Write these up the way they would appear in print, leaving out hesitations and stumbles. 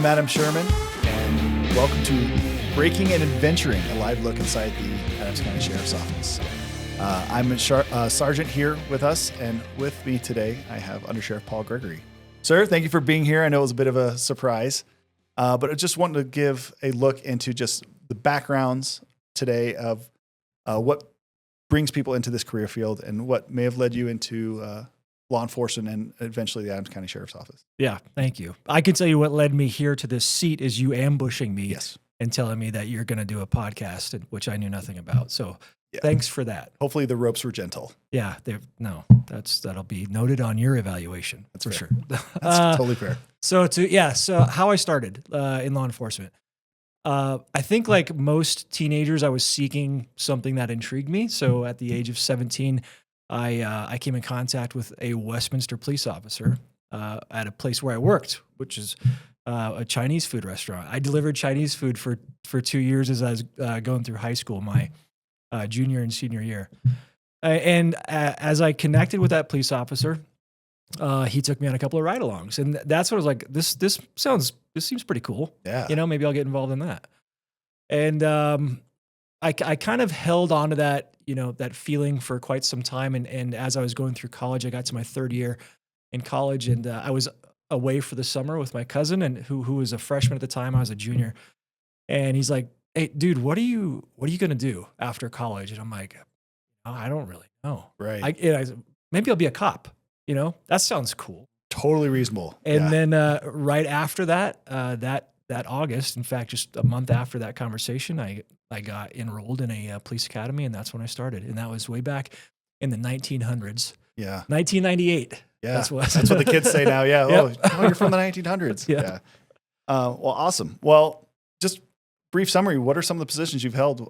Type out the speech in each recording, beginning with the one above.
I'm Adam Sherman, and welcome to Breaking and Adventuring, a live look inside the Adams County Sheriff's Office. I'm a sergeant here with us, and with me today, I have Undersheriff Paul Gregory. Sir, thank you for being here. I know it was a bit of a surprise, but I just wanted to give a look into just the backgrounds today of what brings people into this career field and what may have led you into law enforcement and eventually the Adams County Sheriff's Office. Yeah, thank you. I can tell you what led me here to this seat is you ambushing me Yes. and telling me that you're going to do a podcast, which I knew nothing about. So thanks for that. Hopefully the ropes were gentle. Yeah, that'll be noted on your evaluation. That's for fair. sure. That's totally fair. So how I started in law enforcement. I think like most teenagers, I was seeking something that intrigued me. So at the age of 17, I came in contact with a Westminster police officer at a place where I worked, which is a Chinese food restaurant. I delivered Chinese food for 2 years as I was going through high school, my junior and senior year. And as I connected with that police officer, he took me on a couple of ride-alongs, and that's what I was like. This seems pretty cool. Yeah, maybe I'll get involved in that. And I kind of held on to that, that feeling for quite some time. And as I was going through college, I got to my third year in college, and I was away for the summer with my cousin, and who was a freshman at the time. I was a junior, and he's like, "Hey, dude, what are you gonna do after college?" And I'm like, "Oh, I don't really know." Right. I said, maybe I'll be a cop. That sounds cool. Totally reasonable. And then right after that, that August, in fact, just a month after that conversation, I got enrolled in a police academy, and that's when I started. And that was way back in the 1900s. Yeah. 1998. Yeah. That's what the kids say now. Yeah. Yep. Oh, you're from the 1900s. Yeah. Well, awesome. Well, just brief summary. What are some of the positions you've held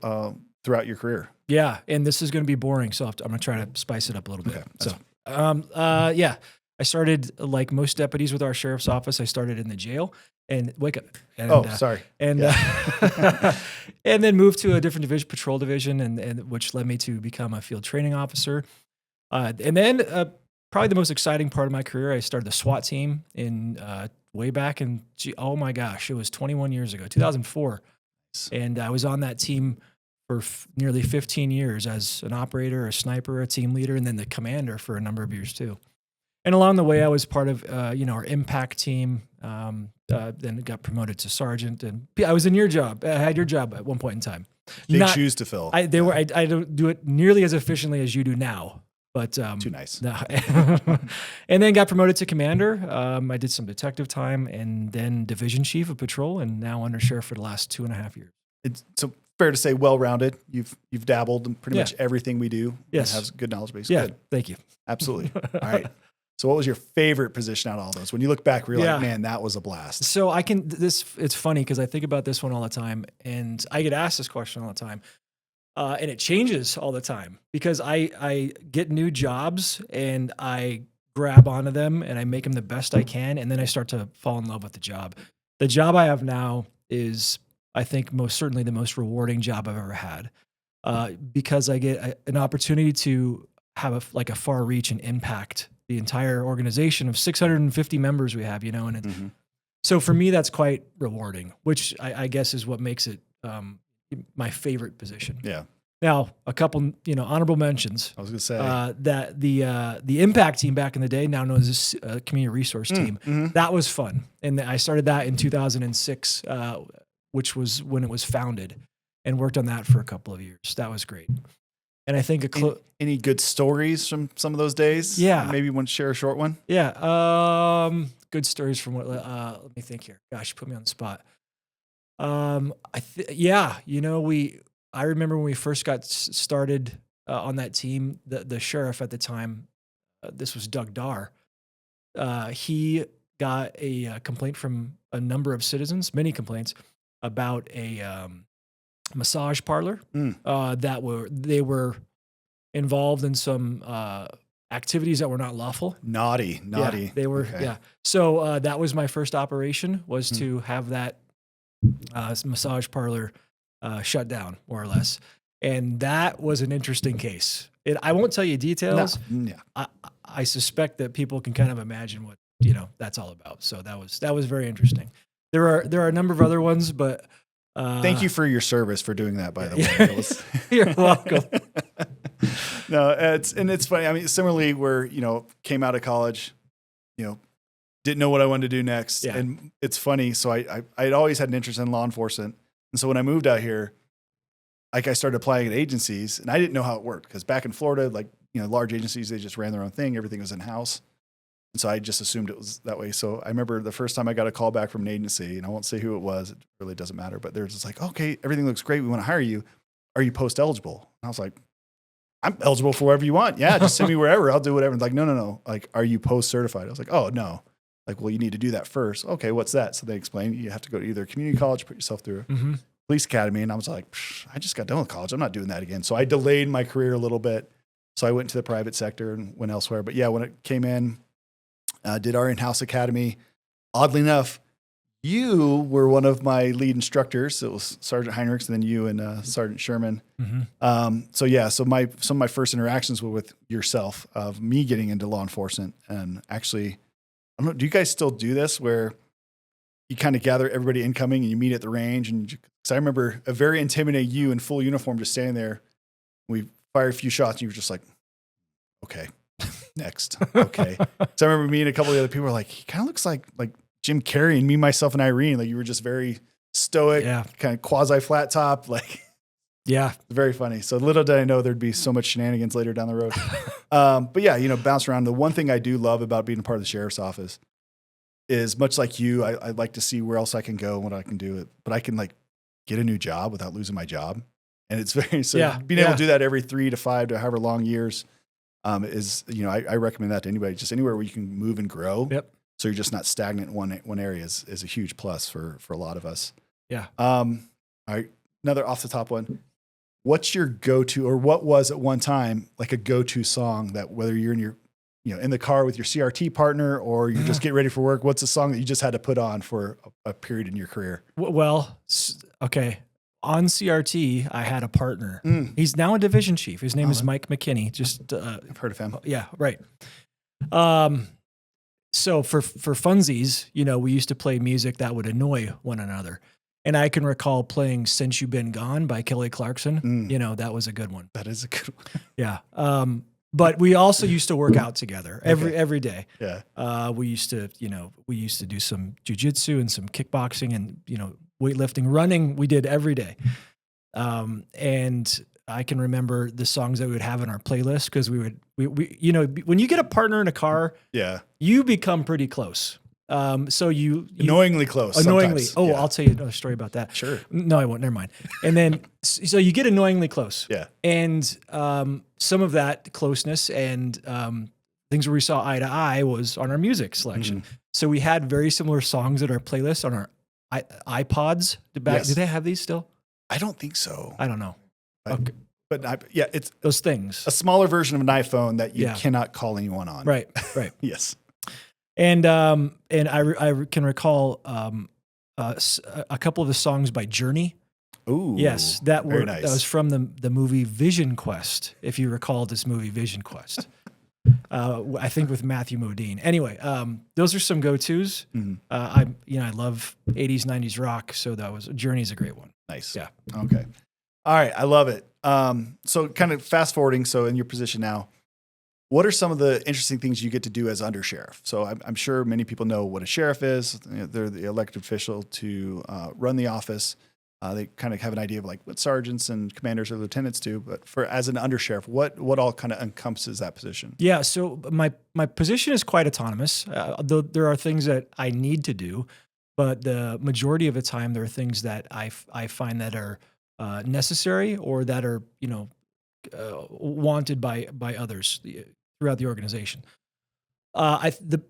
throughout your career? Yeah. And this is going to be boring, so I'm going to try to spice it up a little bit. Okay. So, I started like most deputies with our sheriff's office. I started in the jail and wake up. And, Sorry. And and then moved to a different division, patrol division, and which led me to become a field training officer. And then probably the most exciting part of my career, I started the SWAT team in way back in, oh my gosh, it was 21 years ago, 2004. And I was on that team for nearly 15 years as an operator, a sniper, a team leader, and then the commander for a number of years too. And along the way, I was part of, our impact team, then got promoted to sergeant, and I was in your job. I had your job at one point in time. Big shoes to fill. I don't do it nearly as efficiently as you do now, but too nice. No. And then got promoted to commander. I did some detective time, and then division chief of patrol, and now undersheriff for the last 2.5 years. It's so fair to say well-rounded. You've dabbled in pretty much everything we do. Yes. And have good knowledge base. Yeah. Good. Thank you. Absolutely. All right. So what was your favorite position out of all those? When you look back, you're like, man, that was a blast. So it's funny because I think about this one all the time, and I get asked this question all the time. And it changes all the time because I get new jobs and I grab onto them and I make them the best I can. And then I start to fall in love with the job. The job I have now is, I think, most certainly the most rewarding job I've ever had, because I get an opportunity to have a far reach and impact the entire organization of 650 members we have, and so for me, that's quite rewarding, which I guess is what makes it my favorite position. Yeah. Now, a couple, honorable mentions. I was going to say that the impact team back in the day, now known as a community resource team, that was fun, and I started that in 2006, which was when it was founded, and worked on that for a couple of years. That was great. And I think any good stories from some of those days? Yeah. Maybe you want to share a short one? Yeah. Good stories from what, let me think here. Gosh, you put me on the spot. I remember when we first got started on that team, the sheriff at the time, this was Doug Darr. He got a complaint from a number of citizens, many complaints, about a massage parlor they were involved in some activities that were not lawful. Naughty. Yeah, they were. Okay. Yeah. So that was my first operation, was to have that massage parlor shut down, more or less. And that was an interesting case. I won't tell you details. No. Yeah. I suspect that people can kind of imagine what that's all about. So that was very interesting. there are a number of other ones, but Thank you for your service for doing that, by the way. It was- You're welcome. No, it's funny. I mean, similarly, where, came out of college, didn't know what I wanted to do next. Yeah. And it's funny. So I'd always had an interest in law enforcement. And so when I moved out here, like I started applying at agencies, and I didn't know how it worked, because back in Florida, like, large agencies, they just ran their own thing. Everything was in-house. And so I just assumed it was that way. So I remember the first time I got a call back from an agency, and I won't say who it was. It really doesn't matter. But they're just like, okay, everything looks great. We want to hire you. Are you post eligible? And I was like, I'm eligible for wherever you want. Yeah, just send me wherever. I'll do whatever. And like, no. Like, are you post certified? I was like, oh, no. Like, well, you need to do that first. Okay, what's that? So they explained you have to go to either community college, put yourself through police academy. And I was like, I just got done with college. I'm not doing that again. So I delayed my career a little bit. So I went to the private sector and went elsewhere. But yeah, when it came in, did our in-house academy. Oddly enough, you were one of my lead instructors. It was Sergeant Heinrichs, and then you and Sergeant Sherman. So some of my first interactions were with yourself, of me getting into law enforcement. And actually, I don't know, do you guys still do this where you kind of gather everybody incoming and you meet at the range? And because I remember a very intimidating you in full uniform just standing there. We fired a few shots, and you were just like, okay. Next. Okay. So I remember me and a couple of the other people were like, he kind of looks like Jim Carrey, and me, myself, and Irene. Like, you were just very stoic, kind of quasi flat top. Like, very funny. So little did I know there'd be so much shenanigans later down the road. But yeah, bounce around. The one thing I do love about being a part of the sheriff's office is, much like you, I like to see where else I can go and what I can do. But I can like get a new job without losing my job. And it's very, being able to do that every 3 to 5 to however long years, is, I recommend that to anybody. Just anywhere where you can move and grow. Yep. So you're just not stagnant in one area is a huge plus for a lot of us. Yeah. All right. Another off the top one. What's your go-to, or what was at one time like a go-to song that, whether you're in in the car with your CRT partner or you're just getting ready for work, what's a song that you just had to put on for a period in your career? Well, okay. On CRT, I had a partner. He's now a division chief. His name is Mike McKinney. I've heard of him. Yeah, right. So for funsies, we used to play music that would annoy one another. And I can recall playing "Since You've Been Gone" by Kelly Clarkson. That was a good one. That is a good one. Yeah. But we also used to work out together every day. Yeah. We used to do some jujitsu and some kickboxing and, weightlifting, running. We did every day. And I can remember the songs that we would have in our playlist, because we when you get a partner in a car, you become pretty close. So you annoyingly close. Annoyingly. Sometimes. Oh, Yeah. I'll tell you another story about that. Sure. No, I won't. Never mind. And then, so you get annoyingly close. Yeah. And some of that closeness and things where we saw eye to eye was on our music selection. So we had very similar songs at our playlist on our iPods. Do they have these still? I don't think so. I don't know. Okay. But it's Those things. a smaller version of an iPhone that you cannot call anyone on. Right. Yes. And I can recall a couple of the songs by Journey. Ooh. Yes, that nice. was from the movie Vision Quest. If you recall this movie Vision Quest, I think with Matthew Modine. Anyway, those are some go-tos. I love 80s, 90s rock, so Journey's a great one. Nice. Yeah. Okay. All right. I love it. So kind of fast forwarding. So in your position now, what are some of the interesting things you get to do as undersheriff? So I'm sure many people know what a sheriff is. They're the elected official to run the office. They kind of have an idea of like what sergeants and commanders or lieutenants do. But as an undersheriff, what all kind of encompasses that position? Yeah. So my position is quite autonomous. Though there are things that I need to do, but the majority of the time there are things that I find that are necessary or that are wanted by others throughout the organization. The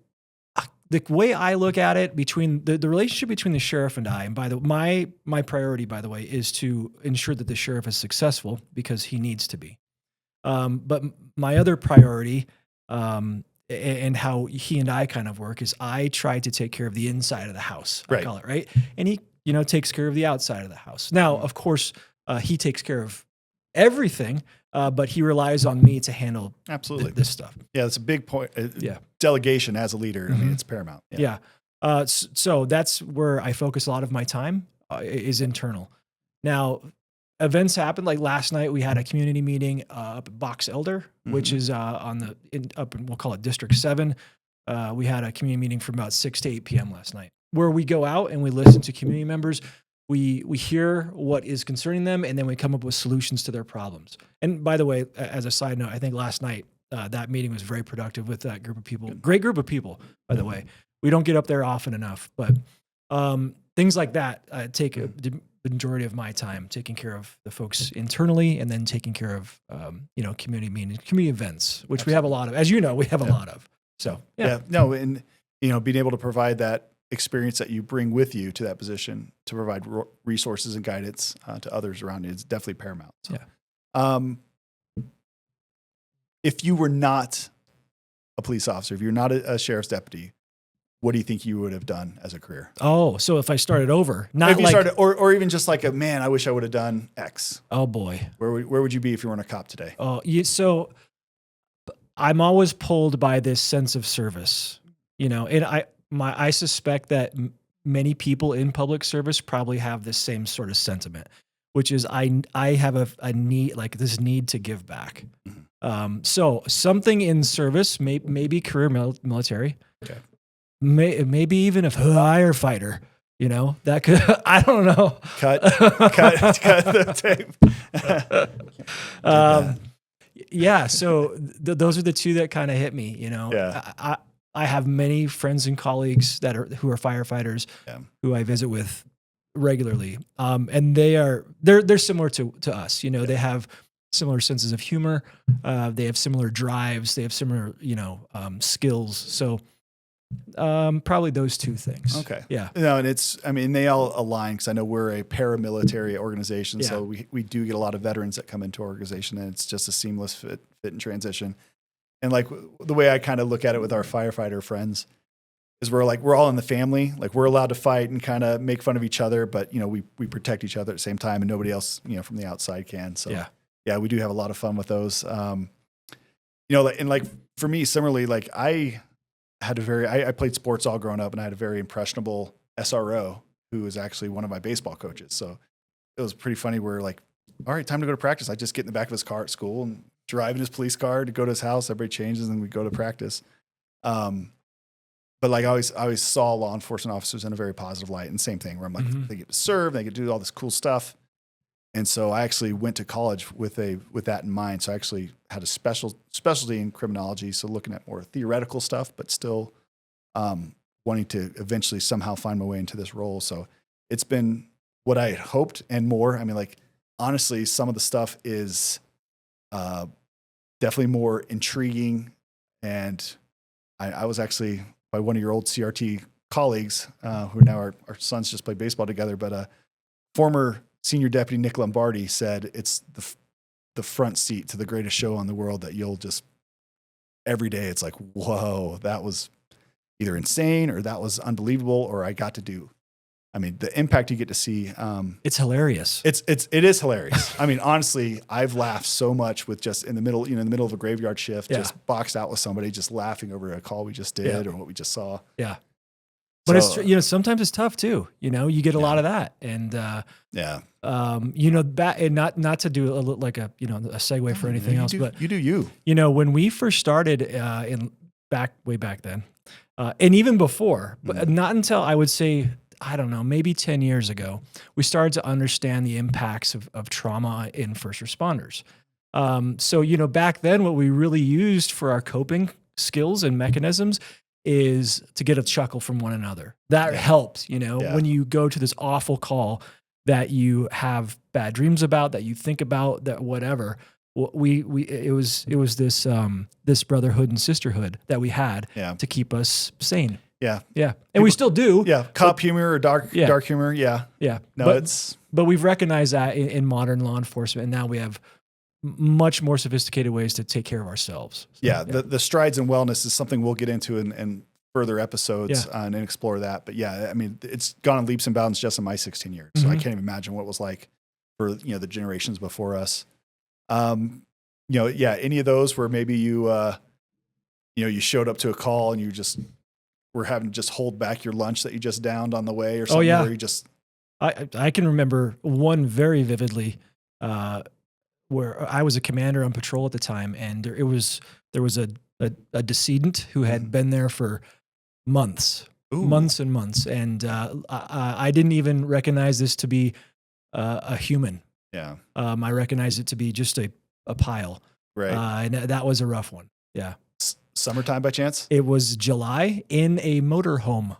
way I look at it, between the relationship between the sheriff and I, and my priority, by the way, is to ensure that the sheriff is successful because he needs to be. But my other priority, and how he and I kind of work, is I try to take care of the inside of the house. I call it, right? And he, takes care of the outside of the house. Now, of course, he takes care of everything, but he relies on me to handle absolutely this stuff. Yeah, that's a big point. Delegation as a leader, I mean, it's paramount. Yeah. So that's where I focus a lot of my time, is internal. Now, events happen. Like last night, we had a community meeting up at Box Elder, which is up in, we'll call it District 7. We had a community meeting from about 6 to 8 p.m. last night, where we go out and we listen to community members. We hear what is concerning them, and then we come up with solutions to their problems. And by the way, as a side note, I think last night that meeting was very productive with that group of people. Great group of people, by the way. We don't get up there often enough, but things like that take the majority of my time, taking care of the folks internally, and then taking care of community meetings, community events, which we have a lot of. As you know, we have a lot of. So no, and being able to provide that experience that you bring with you to that position to provide resources and guidance to others around you is definitely paramount. So, if you were not a police officer, if you're not a sheriff's deputy, what do you think you would have done as a career? Oh, so if I started over, or even just like I wish I would have done X. Oh boy, where would you be if you weren't a cop today? Oh, so I'm always pulled by this sense of service, and I suspect that many people in public service probably have this same sort of sentiment, which is I have a need, like this need to give back. So something in service, maybe career military. Okay. Maybe even a firefighter, that could, I don't know. Cut the tape. Yeah. So those are the two that kind of hit me, Yeah. I have many friends and colleagues who are firefighters who I visit with regularly. And they're similar to us, they have similar senses of humor. They have similar drives. They have similar, skills. So, probably those two things. Okay. Yeah. No, and they all align because I know we're a paramilitary organization, so we do get a lot of veterans that come into our organization, and it's just a seamless fit and transition. And like the way I kind of look at it with our firefighter friends is we're all in the family. Like we're allowed to fight and kind of make fun of each other, but we protect each other at the same time, and nobody else from the outside can. So yeah, we do have a lot of fun with those. And like for me, similarly, like I played sports all growing up, and I had a very impressionable SRO who was actually one of my baseball coaches. So it was pretty funny. We're like, all right, time to go to practice. I just get in the back of his car at school and drive in his police car to go to his house. Everybody changes, and we go to practice. But like I always saw law enforcement officers in a very positive light, and same thing where I'm like, they get to serve, they get to do all this cool stuff. And so I actually went to college with that in mind. So I actually had a specialty in criminology. So looking at more theoretical stuff, but still wanting to eventually somehow find my way into this role. So it's been what I had hoped and more. I mean, like, honestly, some of the stuff is definitely more intriguing. And I was actually by one of your old CRT colleagues who now our sons just play baseball together, but former Senior Deputy Nick Lombardi said it's the front seat to the greatest show on the world that you'll just every day. It's like, whoa, that was either insane or that was unbelievable, or I got to do. I mean, the impact you get to see. It's hilarious. It is hilarious. I mean, honestly, I've laughed so much with just in the middle of a graveyard shift, just boxed out with somebody, just laughing over a call we just did or what we just saw. Yeah. But it's sometimes it's tough too. You get a lot of that, and and not to do a segue for anything else, but you do you. When we first started way back then, and even before, but not until I would say I don't know, maybe 10 years ago, we started to understand the impacts of trauma in first responders. So back then, what we really used for our coping skills and mechanisms is to get a chuckle from one another. That helped, when you go to this awful call that you have bad dreams about, that you think about, that whatever. It was this brotherhood and sisterhood that we had to keep us sane. Yeah. Yeah. And we still do. Yeah. Cop humor or dark humor. Yeah. Yeah. No, but we've recognized that in modern law enforcement, and now we have much more sophisticated ways to take care of ourselves. So, the strides in wellness is something we'll get into in further episodes and explore that. But I mean, it's gone in leaps and bounds just in my 16 years. So I can't even imagine what it was like for, the generations before us. Any of those where maybe you showed up to a call and you just were having to just hold back your lunch that you just downed on the way or Oh, something yeah. where you just, I can remember one very vividly, where I was a commander on patrol at the time, and there was a decedent who had been there for months, ooh, months and months, and I didn't even recognize this to be a human. yeah, I recognized it to be just a pile, right. and that was a rough one. Yeah, Summertime by chance? it was July in a motorhome.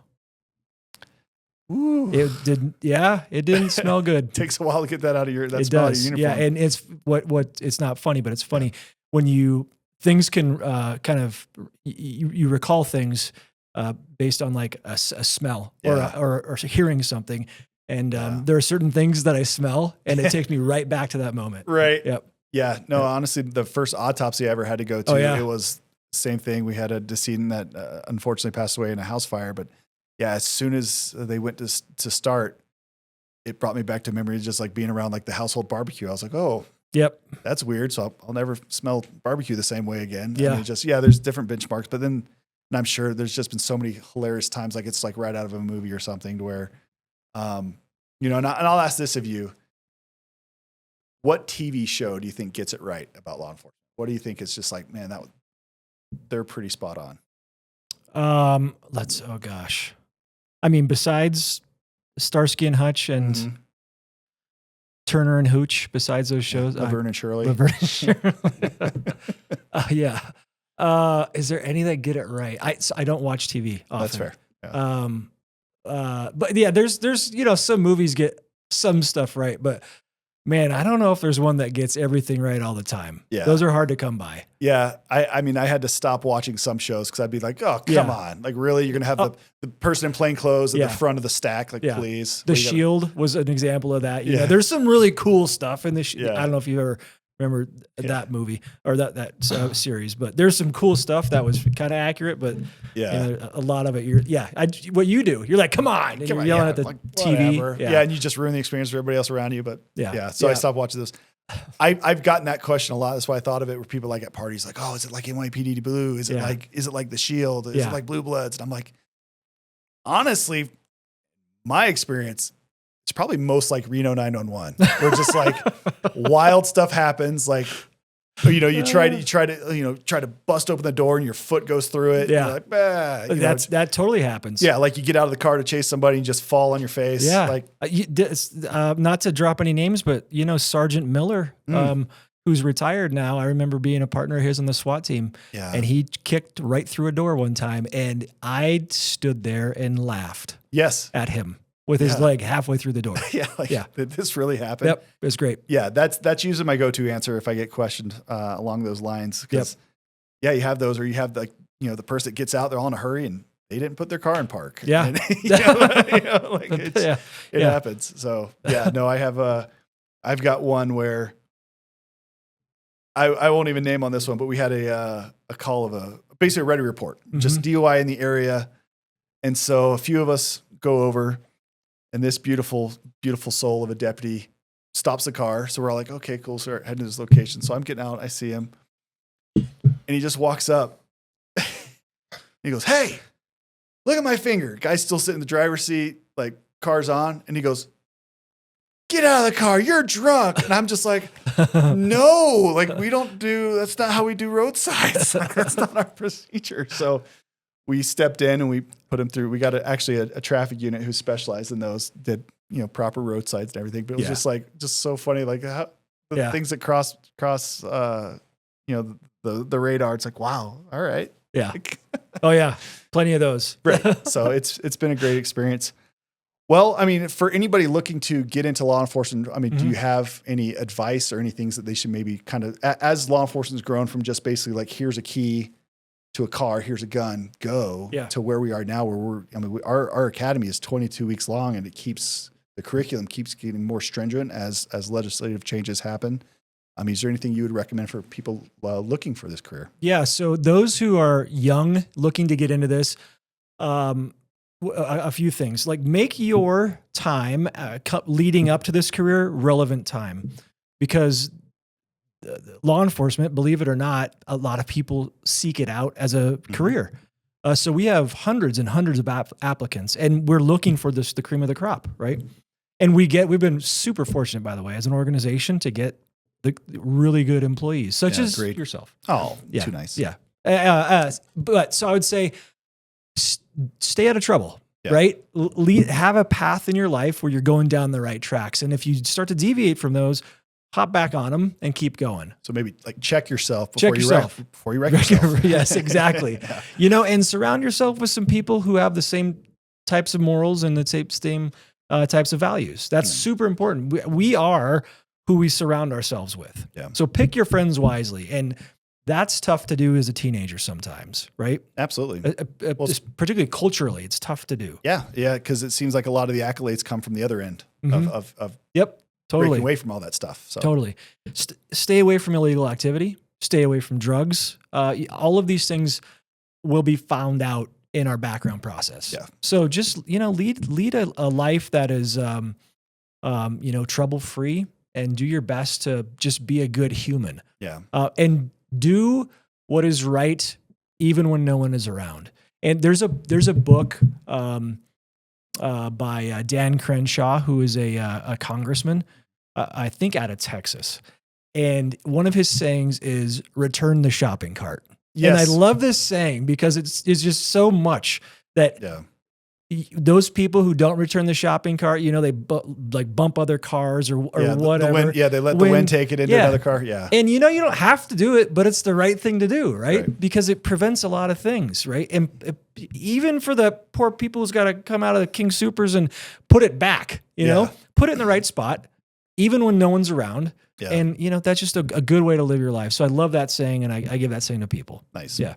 Ooh. It didn't. Yeah, it didn't smell good. Takes a while to get that out of your, that It smell out of does. your Yeah, uniform. and it's what it's not funny, but it's funny when things can kind of you recall things based on like a smell or hearing something, and there are certain things that I smell, and it takes me right back to that moment. Right. Yep. Yeah. No, honestly, the first autopsy I ever had to go to, yeah. it was the same thing. We had a decedent that unfortunately passed away in a house fire. But yeah, as soon as they went to start, it brought me back to memories just like being around like the household barbecue. I was like, oh, Yep. that's weird. So I'll never smell barbecue the same way again. Yeah. I mean, there's different benchmarks, but then, and I'm sure there's just been so many hilarious times, like it's like right out of a movie or something to where, you know, and I'll ask this of you. What TV show do you think gets it right about law enforcement? What do you think is just like, man, they're pretty spot on? Oh gosh. I mean, besides Starsky and Hutch and Turner and Hooch, besides those shows, Laverne and Shirley. Laverne and Shirley. Yeah. Is there any that get it right? I don't watch TV often. That's fair. Yeah. But yeah, there's some movies get some stuff right, but man, I don't know if there's one that gets everything right all the time. Yeah. Those are hard to come by. Yeah. I mean, I had to stop watching some shows because I'd be like, oh, come on. Like, really? You're going to have the person in plain clothes at the front of the stack? Like, please. The Shield was an example of that. You know, Yeah. there's some really cool stuff in the Shield. Yeah. I don't know if you ever remember that movie or that series, but there's some cool stuff that was kind of accurate, but a lot of it, what you do, you're like, come on, and you're yelling at the like, TV. whatever. Yeah. And you just ruin the experience for everybody else around you. But so I stopped watching those. I've gotten that question a lot. That's why I thought of it, where people like at parties, like, oh, is it like NYPD Blue? Is it like the Shield? Is it like Blue Bloods? And I'm like, honestly, my experience, it's probably most like Reno 911, where just like wild stuff happens. Like, you know, you try to bust open the door and your foot goes through it. Yeah. You're like, bah, that totally happens. Yeah. Like you get out of the car to chase somebody and just fall on your face. Yeah. Like, not to drop any names, but Sergeant Miller, who's retired now. I remember being a partner of his on the SWAT team, and he kicked right through a door one time, and I stood there and laughed. Yes. At him with his leg halfway through the door. Did this really happen? Yep, it was great. Yeah, that's usually my go-to answer if I get questioned along those lines. Because you have those, or you have the person that gets out, they're all in a hurry and they didn't put their car in park. Yeah, and, it happens. So no, I've got one where I won't even name on this one, but we had a call of basically a ready report, just DUI in the area, and so a few of us go over. And this beautiful, beautiful soul of a deputy stops the car. So we're all like, okay, cool. So we're heading to this location. So I'm getting out. I see him. And he just walks up. He goes, hey, look at my finger. Guy's still sitting in the driver's seat, like car's on. And he goes, get out of the car. You're drunk. And I'm just like, no, like that's not how we do roadsides. That's not our procedure. So we stepped in and we put him through. We got a traffic unit who specialized in those, did, proper roadsides and everything. But it was just so funny. Like how the things that cross, the radar. It's like, wow. All right. Yeah. Oh yeah. Plenty of those. Right. So it's been a great experience. Well, I mean, for anybody looking to get into law enforcement, I mean, do you have any advice or any things that they should maybe kind of, as law enforcement's grown from just basically like, here's a key to a car, here's a gun, go to where we are now, where our academy is 22 weeks long, and the curriculum keeps getting more stringent as legislative changes happen. I mean, is there anything you would recommend for people looking for this career? Yeah. So those who are young, looking to get into this, a few things, like make your time leading up to this career relevant time, because law enforcement, believe it or not, a lot of people seek it out as a career. So we have hundreds and hundreds of applicants, and we're looking for the cream of the crop, right? And we've been super fortunate, by the way, as an organization to get the really good employees, such as yourself. Oh, yeah, too nice. Yeah. But so I would say, stay out of trouble, right? Have a path in your life where you're going down the right tracks. And if you start to deviate from those, hop back on them and keep going. So maybe like check yourself before you wreck yourself. Yes, exactly. And surround yourself with some people who have the same types of morals and the same types of values. That's super important. We are who we surround ourselves with. Yeah. So pick your friends wisely. And that's tough to do as a teenager sometimes, right? Absolutely. Particularly culturally, it's tough to do. Yeah. Yeah. Because it seems like a lot of the accolades come from the other end of Totally. breaking away from all that stuff. So. Totally. Stay away from illegal activity. Stay away from drugs. All of these things will be found out in our background process. Yeah. So just, lead a life that is, trouble-free, and do your best to just be a good human. Yeah. And do what is right even when no one is around. And there's a book by Dan Crenshaw, who is a congressman, I think out of Texas. And one of his sayings is return the shopping cart. Yes. And I love this saying because it's just so much that those people who don't return the shopping cart, they bump other cars or whatever. They let the wind take it into another car. Yeah. And you don't have to do it, but it's the right thing to do, right? Because it prevents a lot of things, right? And even for the poor people who's got to come out of the King Soopers and put it back, put it in the right spot, even when no one's around. Yeah. And, that's just a good way to live your life. So I love that saying, and I give that saying to people. Nice. Yeah.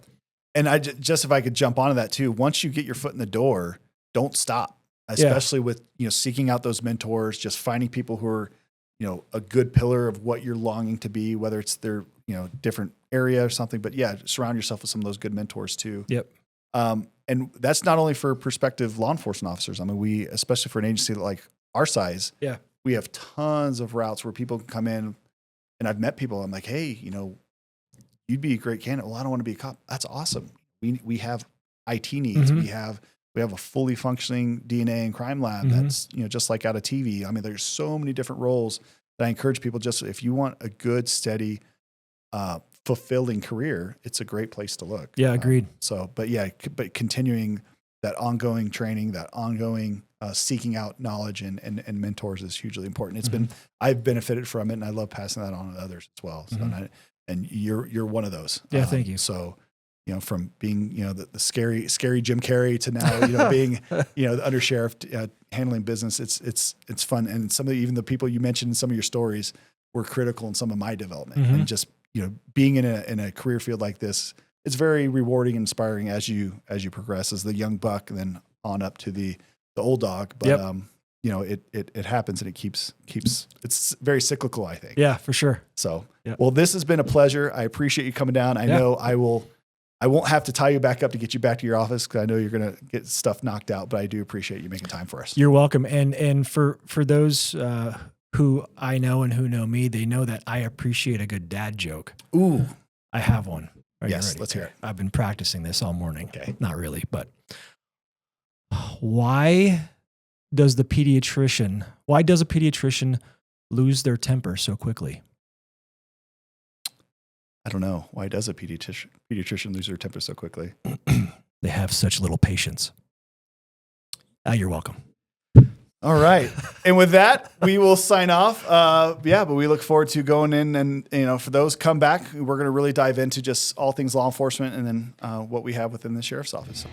And if I could jump onto that too, once you get your foot in the door, don't stop, especially with, seeking out those mentors, just finding people who are, a good pillar of what you're longing to be, whether it's their, different area or something, but surround yourself with some of those good mentors too. Yep. And that's not only for prospective law enforcement officers. I mean, especially for an agency like our size, we have tons of routes where people can come in, and I've met people. I'm like, hey, you'd be a great candidate. Well, I don't want to be a cop. That's awesome. We have IT needs. We have a fully functioning DNA and crime lab that's, just like out of TV. I mean, there's so many different roles that I encourage people, just if you want a good, steady, fulfilling career, it's a great place to look. Yeah, agreed. But continuing that ongoing training, that ongoing seeking out knowledge and mentors is hugely important. I've benefited from it, and I love passing that on to others as well. So, and you're one of those. Yeah, thank you. So, from being, the scary Jim Carrey to now, being, the undersheriff, handling business, it's fun. And even the people you mentioned in some of your stories were critical in some of my development, and just, being in a career field like this, it's very rewarding and inspiring as you progress as the young buck and then on up to the old dog. But, it happens, and it keeps, it's very cyclical, I think. Yeah, for sure. So, well, this has been a pleasure. I appreciate you coming down. I know I won't have to tie you back up to get you back to your office, because I know you're going to get stuff knocked out, but I do appreciate you making time for us. You're welcome. And for those who I know and who know me, they know that I appreciate a good dad joke. Ooh. I have one. Yes, let's hear it. I've been practicing this all morning. Okay. Not really, but why does a pediatrician lose their temper so quickly? I don't know. Why does a pediatrician lose their temper so quickly? They have such little patience. You're welcome. All right. And with that, we will sign off. But we look forward to going in and, for those come back, we're going to really dive into just all things law enforcement and then what we have within the sheriff's office.